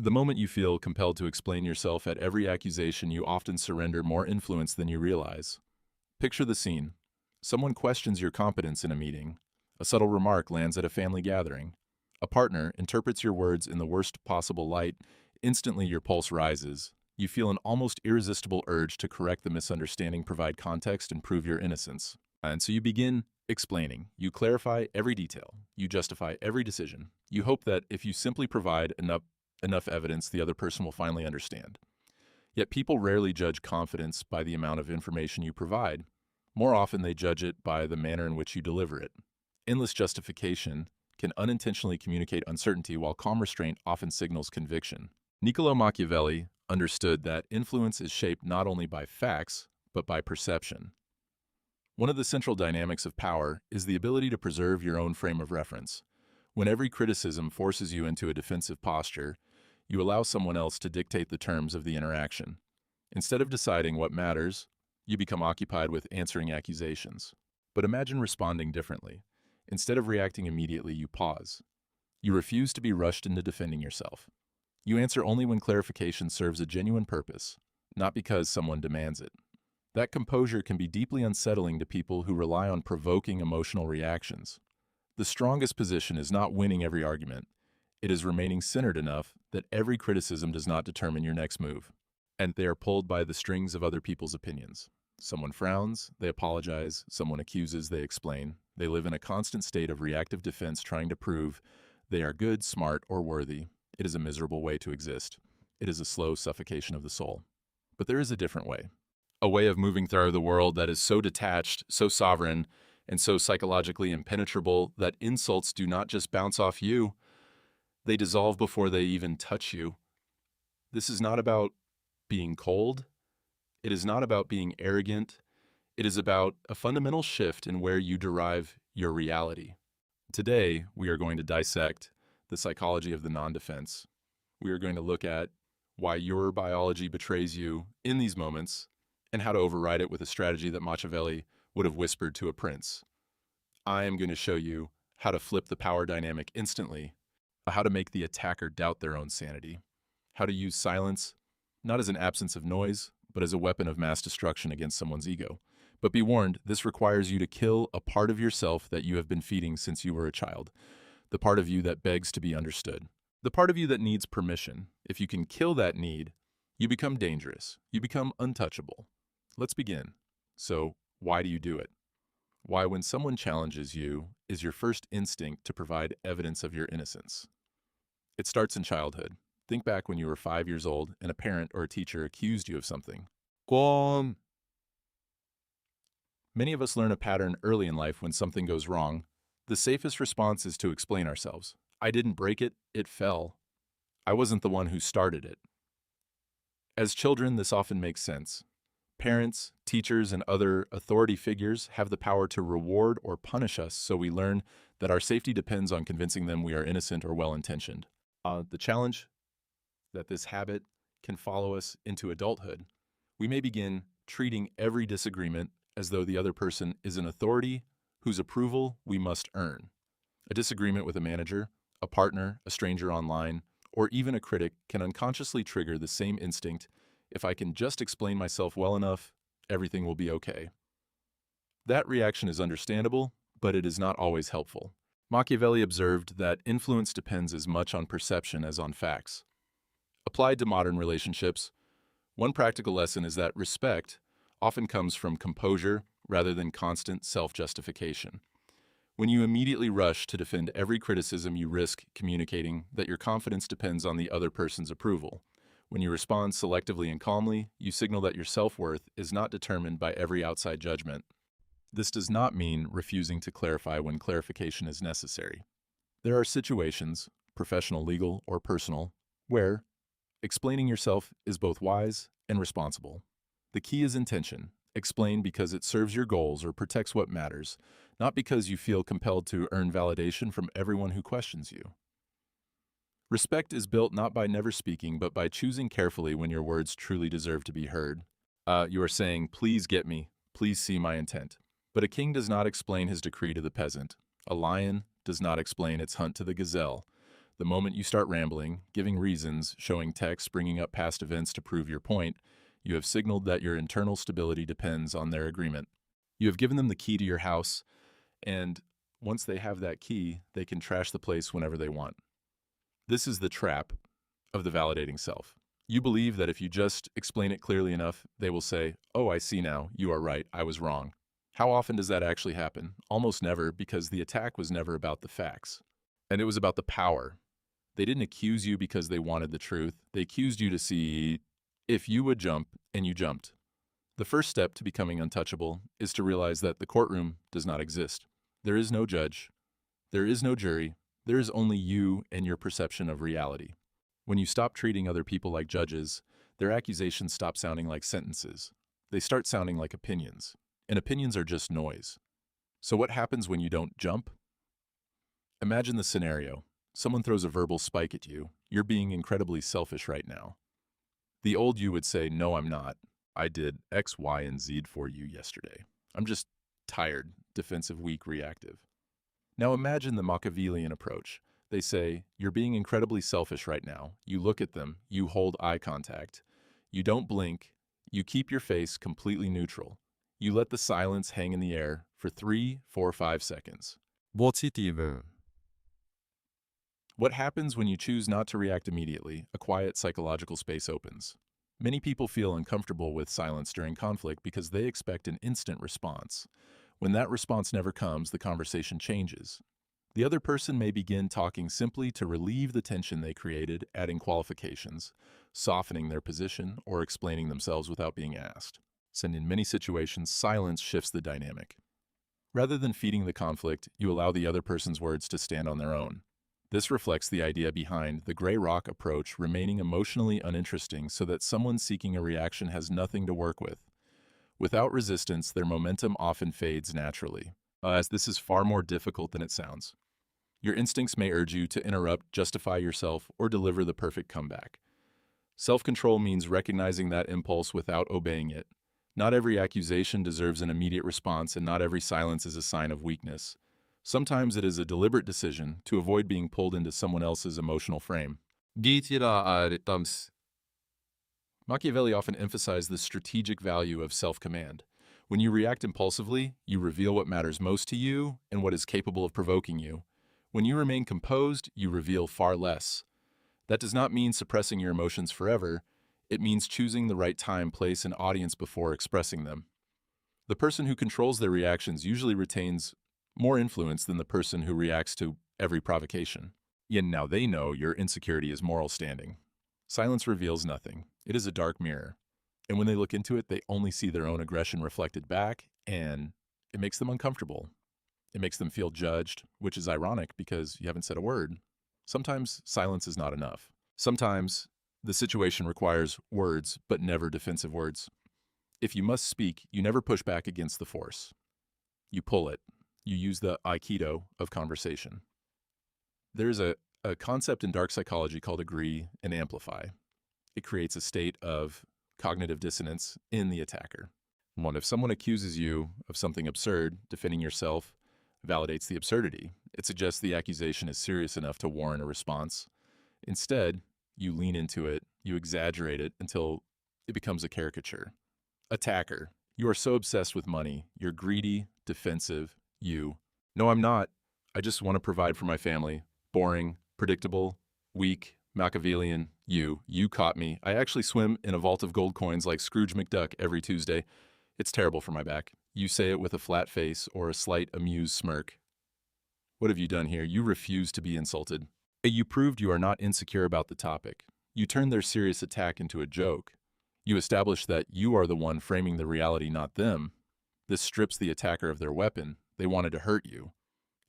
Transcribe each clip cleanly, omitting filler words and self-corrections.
The moment you feel compelled to explain yourself at every accusation, you often surrender more influence than you realize. Picture the scene. Someone questions your competence in a meeting. A subtle remark lands at a family gathering. A partner interprets your words in the worst possible light. Instantly, your pulse rises. You feel an almost irresistible urge to correct the misunderstanding, provide context, and prove your innocence. And so you begin explaining. You clarify every detail. You justify every decision. You hope that if you simply provide enough evidence, the other person will finally understand. Yet people rarely judge confidence by the amount of information you provide. More often, they judge it by the manner in which you deliver it. Endless justification can unintentionally communicate uncertainty, while calm restraint often signals conviction. Niccolo Machiavelli understood that influence is shaped not only by facts, but by perception. One of the central dynamics of power is the ability to preserve your own frame of reference. When every criticism forces you into a defensive posture, you allow someone else to dictate the terms of the interaction. Instead of deciding what matters, you become occupied with answering accusations. But imagine responding differently. Instead of reacting immediately, you pause. You refuse to be rushed into defending yourself. You answer only when clarification serves a genuine purpose, not because someone demands it. That composure can be deeply unsettling to people who rely on provoking emotional reactions. The strongest position is not winning every argument. It is remaining centered enough that every criticism does not determine your next move, and they are pulled by the strings of other people's opinions. Someone frowns, they apologize. Someone accuses, they explain. They live in a constant state of reactive defense, trying to prove they are good, smart, or worthy. It is a miserable way to exist. It is a slow suffocation of the soul. But there is a different way. A way of moving through the world that is so detached, so sovereign, and so psychologically impenetrable that insults do not just bounce off you, they dissolve before they even touch you. This is not about being cold. It is not about being arrogant. It is about a fundamental shift in where you derive your reality. Today, we are going to dissect the psychology of the non-defense. We are going to look at why your biology betrays you in these moments and how to override it with a strategy that Machiavelli would have whispered to a prince. I am going to show you how to flip the power dynamic instantly, how to make the attacker doubt their own sanity, how to use silence not as an absence of noise, but as a weapon of mass destruction against someone's ego. But be warned, this requires you to kill a part of yourself that you have been feeding since you were a child, the part of you that begs to be understood, the part of you that needs permission. If you can kill that need, you become dangerous. You become untouchable. Let's begin. So, why do you do it? Why, when someone challenges you, is your first instinct to provide evidence of your innocence? It starts in childhood. Think back when you were 5 years old and a parent or a teacher accused you of something. 꼼. Many of us learn a pattern early in life. When something goes wrong, the safest response is to explain ourselves. I didn't break it, it fell. I wasn't the one who started it. As children, this often makes sense. Parents, teachers, and other authority figures have the power to reward or punish us, so we learn that our safety depends on convincing them we are innocent or well-intentioned. The challenge that this habit can follow us into adulthood. We may begin treating every disagreement as though the other person is an authority whose approval we must earn. A disagreement with a manager, a partner, a stranger online, or even a critic can unconsciously trigger the same instinct. If I can just explain myself well enough, everything will be okay. That reaction is understandable, but it is not always helpful. Machiavelli observed that influence depends as much on perception as on facts. Applied to modern relationships, one practical lesson is that respect often comes from composure rather than constant self-justification. When you immediately rush to defend every criticism, you risk communicating that your confidence depends on the other person's approval. When you respond selectively and calmly, you signal that your self-worth is not determined by every outside judgment. This does not mean refusing to clarify when clarification is necessary. There are situations, professional, legal, or personal, where explaining yourself is both wise and responsible. The key is intention. Explain because it serves your goals or protects what matters, not because you feel compelled to earn validation from everyone who questions you. Respect is built not by never speaking, but by choosing carefully when your words truly deserve to be heard. You are saying, please get me, please see my intent. But a king does not explain his decree to the peasant. A lion does not explain its hunt to the gazelle. The moment you start rambling, giving reasons, showing text, bringing up past events to prove your point, you have signaled that your internal stability depends on their agreement. You have given them the key to your house, and once they have that key, they can trash the place whenever they want. This is the trap of the validating self. You believe that if you just explain it clearly enough, they will say, "Oh, I see now. You are right. I was wrong." How often does that actually happen? Almost never, because the attack was never about the facts. And it was about the power. They didn't accuse you because they wanted the truth. They accused you to see if you would jump, and you jumped. The first step to becoming untouchable is to realize that the courtroom does not exist. There is no judge. There is no jury. There is only you and your perception of reality. When you stop treating other people like judges, their accusations stop sounding like sentences. They start sounding like opinions. And opinions are just noise. So what happens when you don't jump? Imagine the scenario. Someone throws a verbal spike at you. You're being incredibly selfish right now. The old you would say, "No, I'm not. I did X, Y, and Z for you yesterday. I'm just tired, defensive, weak, reactive." Now imagine the Machiavellian approach. They say, "You're being incredibly selfish right now." You look at them. You hold eye contact. You don't blink. You keep your face completely neutral. You let the silence hang in the air for 3, 4, 5 seconds. Motiven. What happens when you choose not to react immediately? A quiet psychological space opens. Many people feel uncomfortable with silence during conflict because they expect an instant response. When that response never comes, the conversation changes. The other person may begin talking simply to relieve the tension they created, adding qualifications, softening their position, or explaining themselves without being asked. And in many situations, silence shifts the dynamic. Rather than feeding the conflict, you allow the other person's words to stand on their own. This reflects the idea behind the gray rock approach, remaining emotionally uninteresting so that someone seeking a reaction has nothing to work with. Without resistance, their momentum often fades naturally, as this is far more difficult than it sounds. Your instincts may urge you to interrupt, justify yourself, or deliver the perfect comeback. Self-control means recognizing that impulse without obeying it. Not every accusation deserves an immediate response, and not every silence is a sign of weakness. Sometimes it is a deliberate decision to avoid being pulled into someone else's emotional frame. Machiavelli often emphasized the strategic value of self-command. When you react impulsively, you reveal what matters most to you and what is capable of provoking you. When you remain composed, you reveal far less. That does not mean suppressing your emotions forever. It means choosing the right time, place, and audience before expressing them. The person who controls their reactions usually retains more influence than the person who reacts to every provocation. And now they know your insecurity is moral standing. Silence reveals nothing. It is a dark mirror. And when they look into it, they only see their own aggression reflected back, and it makes them uncomfortable. It makes them feel judged, which is ironic because you haven't said a word. Sometimes silence is not enough. Sometimes the situation requires words, but never defensive words. If you must speak, you never push back against the force. You pull it. You use the aikido of conversation. There's a concept in dark psychology called agree and amplify. It creates a state of cognitive dissonance in the attacker. If someone accuses you of something absurd, defending yourself validates the absurdity. It suggests the accusation is serious enough to warrant a response. Instead, you lean into it, you exaggerate it until it becomes a caricature. Attacker, you are so obsessed with money. You're greedy, defensive, you. No, I'm not. I just want to provide for my family. Boring, predictable, weak, Machiavellian, you. You caught me. I actually swim in a vault of gold coins like Scrooge McDuck every Tuesday. It's terrible for my back. You say it with a flat face or a slight amused smirk. What have you done here? You refuse to be insulted. You proved you are not insecure about the topic. You turned their serious attack into a joke. You established that you are the one framing the reality, not them. This strips the attacker of their weapon. They wanted to hurt you.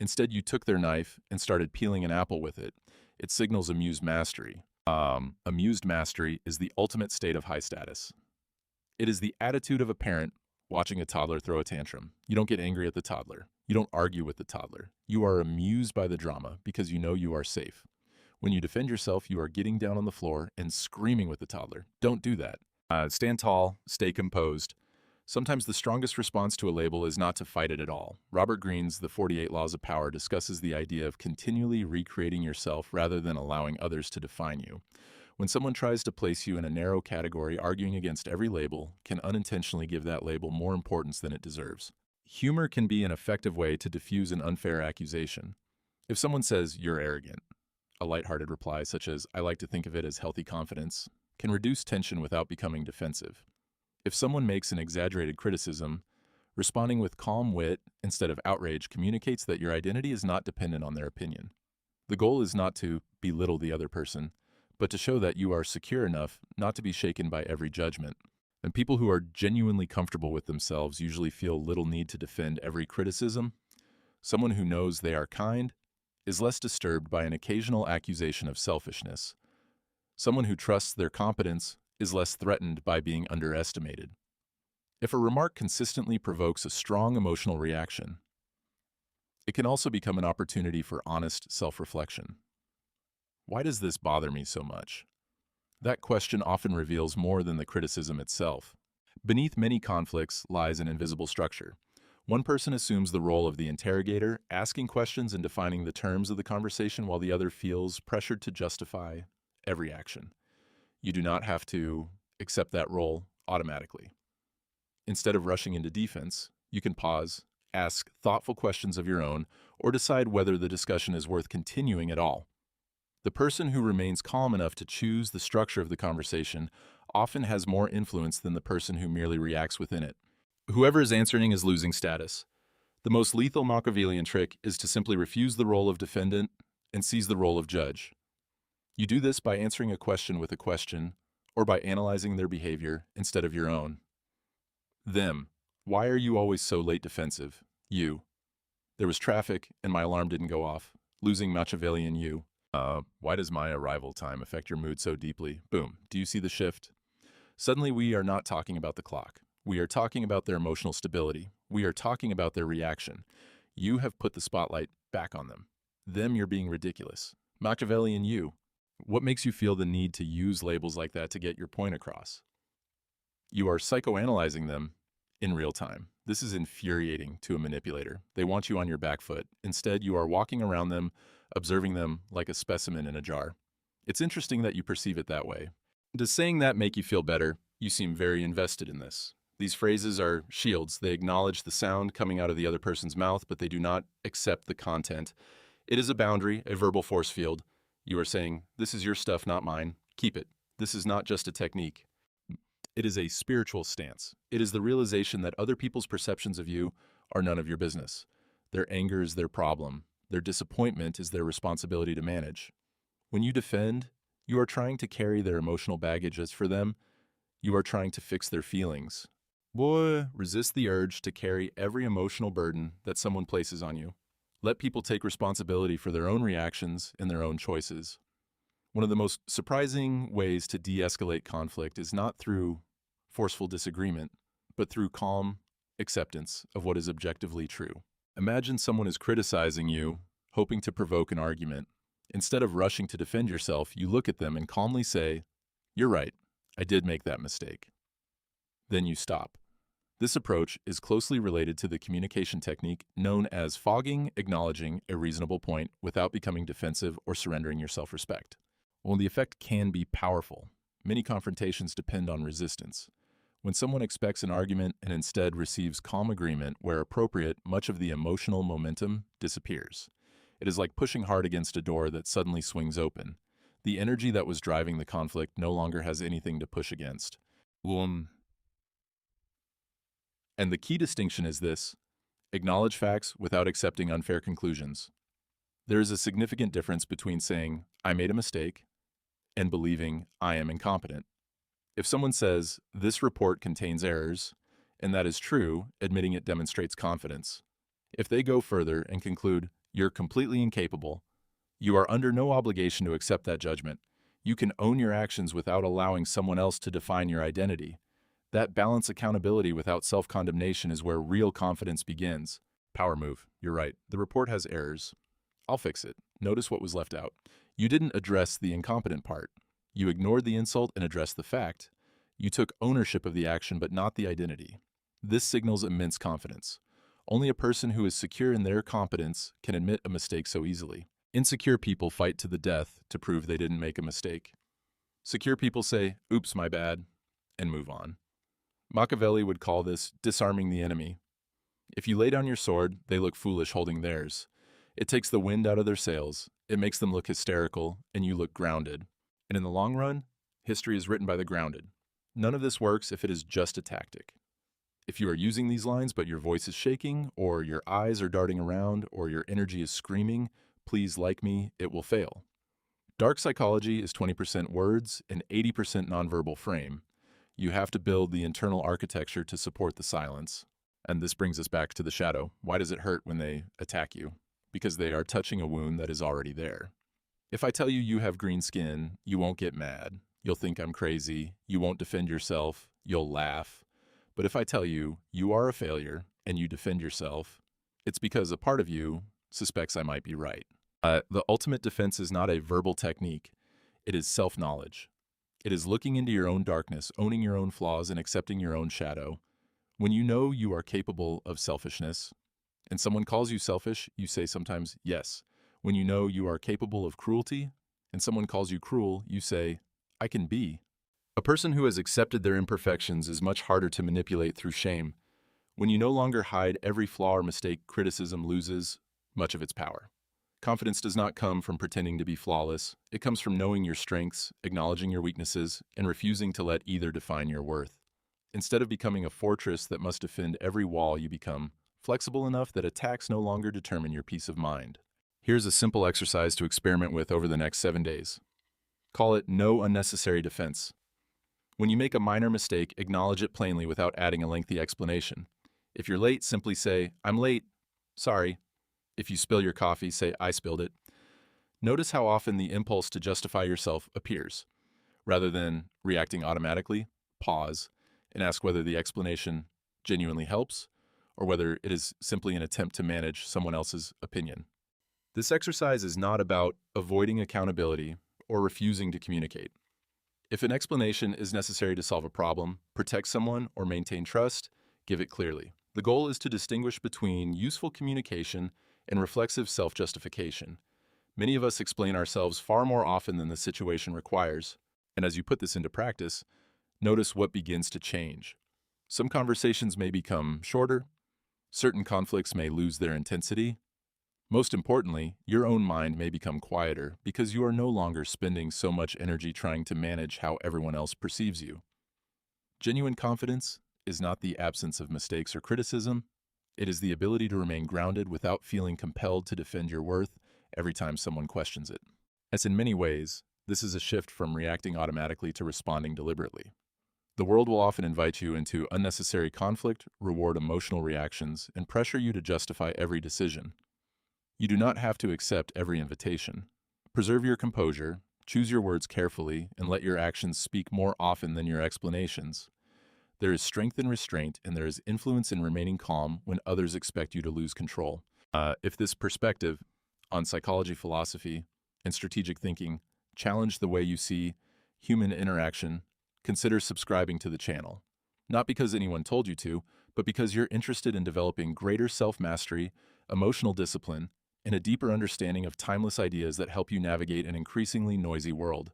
Instead, you took their knife and started peeling an apple with it. It signals amused mastery. Amused mastery is the ultimate state of high status. It is the attitude of a parent watching a toddler throw a tantrum. You don't get angry at the toddler. You don't argue with the toddler. You are amused by the drama because you know you are safe. When you defend yourself, you are getting down on the floor and screaming with the toddler. Don't do that. Stand tall, stay composed. Sometimes the strongest response to a label is not to fight it at all. Robert Greene's The 48 Laws of Power discusses the idea of continually recreating yourself rather than allowing others to define you. When someone tries to place you in a narrow category, arguing against every label can unintentionally give that label more importance than it deserves. Humor can be an effective way to diffuse an unfair accusation. If someone says, "You're arrogant," a lighthearted reply such as, "I like to think of it as healthy confidence," can reduce tension without becoming defensive. If someone makes an exaggerated criticism, responding with calm wit instead of outrage communicates that your identity is not dependent on their opinion. The goal is not to belittle the other person, but to show that you are secure enough not to be shaken by every judgment. And people who are genuinely comfortable with themselves usually feel little need to defend every criticism. Someone who knows they are kind is less disturbed by an occasional accusation of selfishness. Someone who trusts their competence is less threatened by being underestimated. If a remark consistently provokes a strong emotional reaction, it can also become an opportunity for honest self-reflection. Why does this bother me so much? That question often reveals more than the criticism itself. Beneath many conflicts lies an invisible structure. One person assumes the role of the interrogator, asking questions and defining the terms of the conversation, while the other feels pressured to justify every action. You do not have to accept that role automatically. Instead of rushing into defense, you can pause, ask thoughtful questions of your own, or decide whether the discussion is worth continuing at all. The person who remains calm enough to choose the structure of the conversation often has more influence than the person who merely reacts within it. Whoever is answering is losing status. The most lethal Machiavellian trick is to simply refuse the role of defendant and seize the role of judge. You do this by answering a question with a question, or by analyzing their behavior instead of your own. Them. Why are you always so late defensive? You. There was traffic and my alarm didn't go off. Losing Machiavellian you. Why does my arrival time affect your mood so deeply? Boom. Do you see the shift? Suddenly we are not talking about the clock. We are talking about their emotional stability. We are talking about their reaction. You have put the spotlight back on them. Them, you're being ridiculous. Machiavellian you. What makes you feel the need to use labels like that to get your point across? You are psychoanalyzing them in real time. This is infuriating to a manipulator. They want you on your back foot. Instead, you are walking around them, observing them like a specimen in a jar. It's interesting that you perceive it that way. Does saying that make you feel better? You seem very invested in this. These phrases are shields. They acknowledge the sound coming out of the other person's mouth, but they do not accept the content. It is a boundary, a verbal force field. You are saying, this is your stuff, not mine. Keep it. This is not just a technique. It is a spiritual stance. It is the realization that other people's perceptions of you are none of your business. Their anger is their problem. Their disappointment is their responsibility to manage. When you defend, you are trying to carry their emotional baggage as for them. You are trying to fix their feelings. Resist the urge to carry every emotional burden that someone places on you. Let people take responsibility for their own reactions and their own choices. One of the most surprising ways to de-escalate conflict is not through forceful disagreement, but through calm acceptance of what is objectively true. Imagine someone is criticizing you, hoping to provoke an argument. Instead of rushing to defend yourself, you look at them and calmly say, "You're right, I did make that mistake." Then you stop. This approach is closely related to the communication technique known as fogging, acknowledging a reasonable point without becoming defensive or surrendering your self-respect. While the effect can be powerful, many confrontations depend on resistance. When someone expects an argument and instead receives calm agreement where appropriate, much of the emotional momentum disappears. It is like pushing hard against a door that suddenly swings open. The energy that was driving the conflict no longer has anything to push against. And the key distinction is this: acknowledge facts without accepting unfair conclusions. There is a significant difference between saying, "I made a mistake," and believing, "I am incompetent." If someone says, "This report contains errors," and that is true, admitting it demonstrates confidence. If they go further and conclude, "You're completely incapable," you are under no obligation to accept that judgment. You can own your actions without allowing someone else to define your identity. That balance accountability without self-condemnation is where real confidence begins. Power move. You're right. The report has errors. I'll fix it. Notice what was left out. You didn't address the incompetent part. You ignored the insult and addressed the fact. You took ownership of the action but not the identity. This signals immense confidence. Only a person who is secure in their competence can admit a mistake so easily. Insecure people fight to the death to prove they didn't make a mistake. Secure people say, "Oops, my bad," and move on. Machiavelli would call this disarming the enemy. If you lay down your sword, they look foolish holding theirs. It takes the wind out of their sails, it makes them look hysterical, and you look grounded. And in the long run, history is written by the grounded. None of this works if it is just a tactic. If you are using these lines but your voice is shaking, or your eyes are darting around, or your energy is screaming, "Please like me," it will fail. Dark psychology is 20% words and 80% nonverbal frame. You have to build the internal architecture to support the silence. And this brings us back to the shadow. Why does it hurt when they attack you? Because they are touching a wound that is already there. If I tell you you have green skin, you won't get mad. You'll think I'm crazy. You won't defend yourself. You'll laugh. But if I tell you you are a failure and you defend yourself, it's because a part of you suspects I might be right. The ultimate defense is not a verbal technique. It is self-knowledge. It is looking into your own darkness, owning your own flaws, and accepting your own shadow. When you know you are capable of selfishness, and someone calls you selfish, you say sometimes yes. When you know you are capable of cruelty, and someone calls you cruel, you say, "I can be." A person who has accepted their imperfections is much harder to manipulate through shame. When you no longer hide every flaw or mistake, criticism loses much of its power. Confidence does not come from pretending to be flawless. It comes from knowing your strengths, acknowledging your weaknesses, and refusing to let either define your worth. Instead of becoming a fortress that must defend every wall, you become flexible enough that attacks no longer determine your peace of mind. Here's a simple exercise to experiment with over the next 7 days. Call it no unnecessary defense. When you make a minor mistake, acknowledge it plainly without adding a lengthy explanation. If you're late, simply say, "I'm late. Sorry." If you spill your coffee, say, "I spilled it." Notice how often the impulse to justify yourself appears. Rather than reacting automatically, pause and ask whether the explanation genuinely helps or whether it is simply an attempt to manage someone else's opinion. This exercise is not about avoiding accountability or refusing to communicate. If an explanation is necessary to solve a problem, protect someone, or maintain trust, give it clearly. The goal is to distinguish between useful communication and reflexive self-justification. Many of us explain ourselves far more often than the situation requires, and as you put this into practice, notice what begins to change. Some conversations may become shorter, certain conflicts may lose their intensity. Most importantly, your own mind may become quieter because you are no longer spending so much energy trying to manage how everyone else perceives you. Genuine confidence is not the absence of mistakes or criticism. It is the ability to remain grounded without feeling compelled to defend your worth every time someone questions it. As in many ways, this is a shift from reacting automatically to responding deliberately. The world will often invite you into unnecessary conflict, reward emotional reactions, and pressure you to justify every decision. You do not have to accept every invitation. Preserve your composure, choose your words carefully, and let your actions speak more often than your explanations. There is strength in restraint, and there is influence in remaining calm when others expect you to lose control. If this perspective on psychology, philosophy, and strategic thinking challenge the way you see human interaction, consider subscribing to the channel. Not because anyone told you to, but because you're interested in developing greater self-mastery, emotional discipline, and a deeper understanding of timeless ideas that help you navigate an increasingly noisy world.